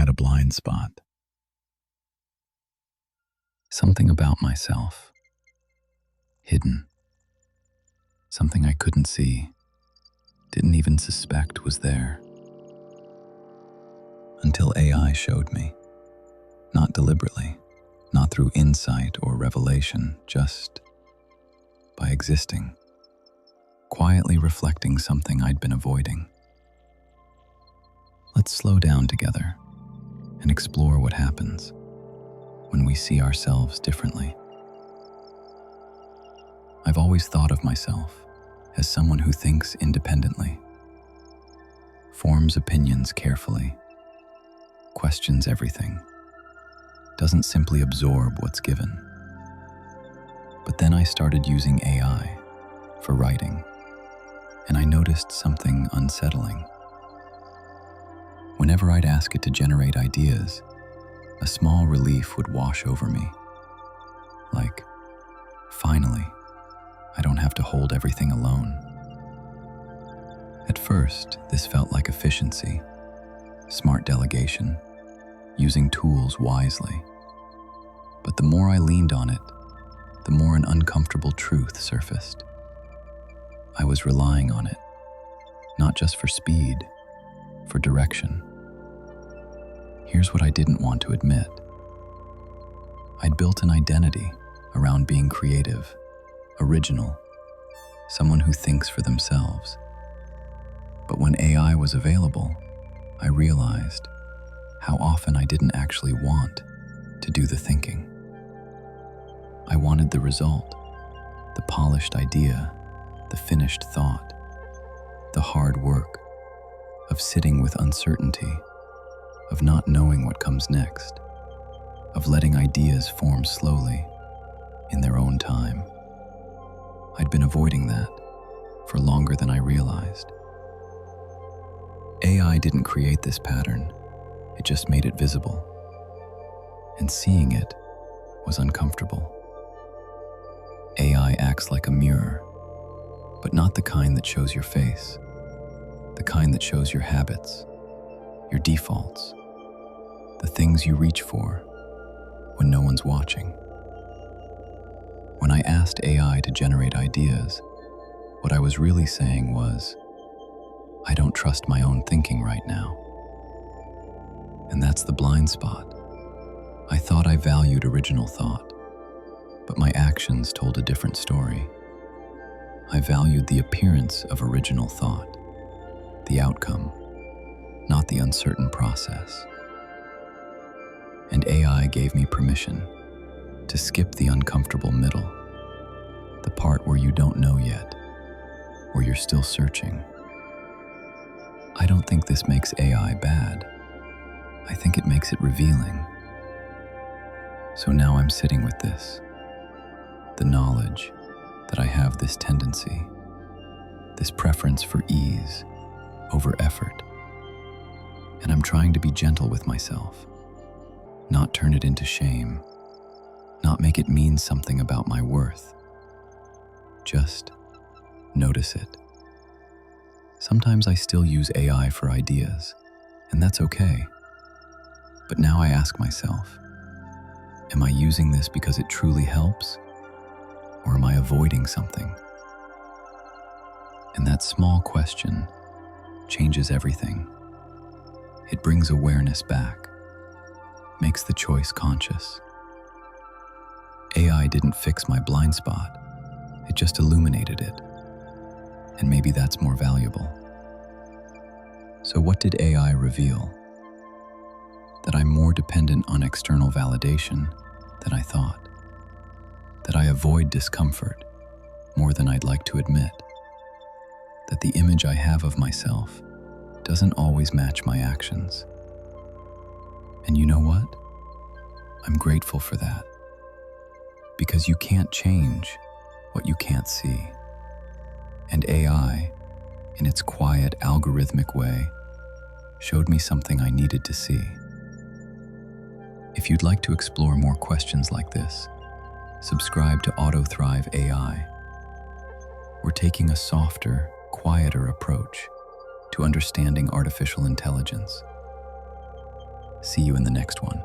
had a blind spot. Something about myself, hidden, something I couldn't see, didn't even suspect was there. Until AI showed me, not deliberately, not through insight or revelation, just by existing, quietly reflecting something I'd been avoiding. Let's slow down together and explore what happens when we see ourselves differently. I've always thought of myself as someone who thinks independently, forms opinions carefully, questions everything, doesn't simply absorb what's given. But then I started using AI for writing, and I noticed something unsettling. Whenever I'd ask it to generate ideas, a small relief would wash over me. Like, finally, I don't have to hold everything alone. At first, this felt like efficiency, smart delegation, using tools wisely. But the more I leaned on it, the more an uncomfortable truth surfaced. I was relying on it, not just for speed, for direction. Here's what I didn't want to admit. I'd built an identity around being creative, original, someone who thinks for themselves. But when AI was available, I realized how often I didn't actually want to do the thinking. I wanted the result, the polished idea, the finished thought, the hard work of sitting with uncertainty, of not knowing what comes next, of letting ideas form slowly in their own time. I'd been avoiding that for longer than I realized. AI didn't create this pattern, it just made it visible. And seeing it was uncomfortable. AI acts like a mirror, but not the kind that shows your face, the kind that shows your habits, your defaults, the things you reach for when no one's watching. When I asked AI to generate ideas, what I was really saying was, I don't trust my own thinking right now. And that's the blind spot. I thought I valued original thought, but my actions told a different story. I valued the appearance of original thought, the outcome, not the uncertain process. And AI gave me permission to skip the uncomfortable middle, the part where you don't know yet, where you're still searching. I don't think this makes AI bad. I think it makes it revealing. So now I'm sitting with this, the knowledge that I have this tendency, this preference for ease over effort. And I'm trying to be gentle with myself, not turn it into shame, not make it mean something about my worth. Just notice it. Sometimes I still use AI for ideas, and that's okay. But now I ask myself, am I using this because it truly helps? Or am I avoiding something? And that small question changes everything. It brings awareness back, makes the choice conscious. AI didn't fix my blind spot, it just illuminated it. And maybe that's more valuable. So what did AI reveal? That I'm more dependent on external validation than I thought. That I avoid discomfort more than I'd like to admit. That the image I have of myself doesn't always match my actions. And you know what? I'm grateful for that. Because you can't change what you can't see. And AI, in its quiet, algorithmic way, showed me something I needed to see. If you'd like to explore more questions like this, subscribe to AutoThrive AI. We're taking a softer, quieter approach to understanding artificial intelligence. See you in the next one.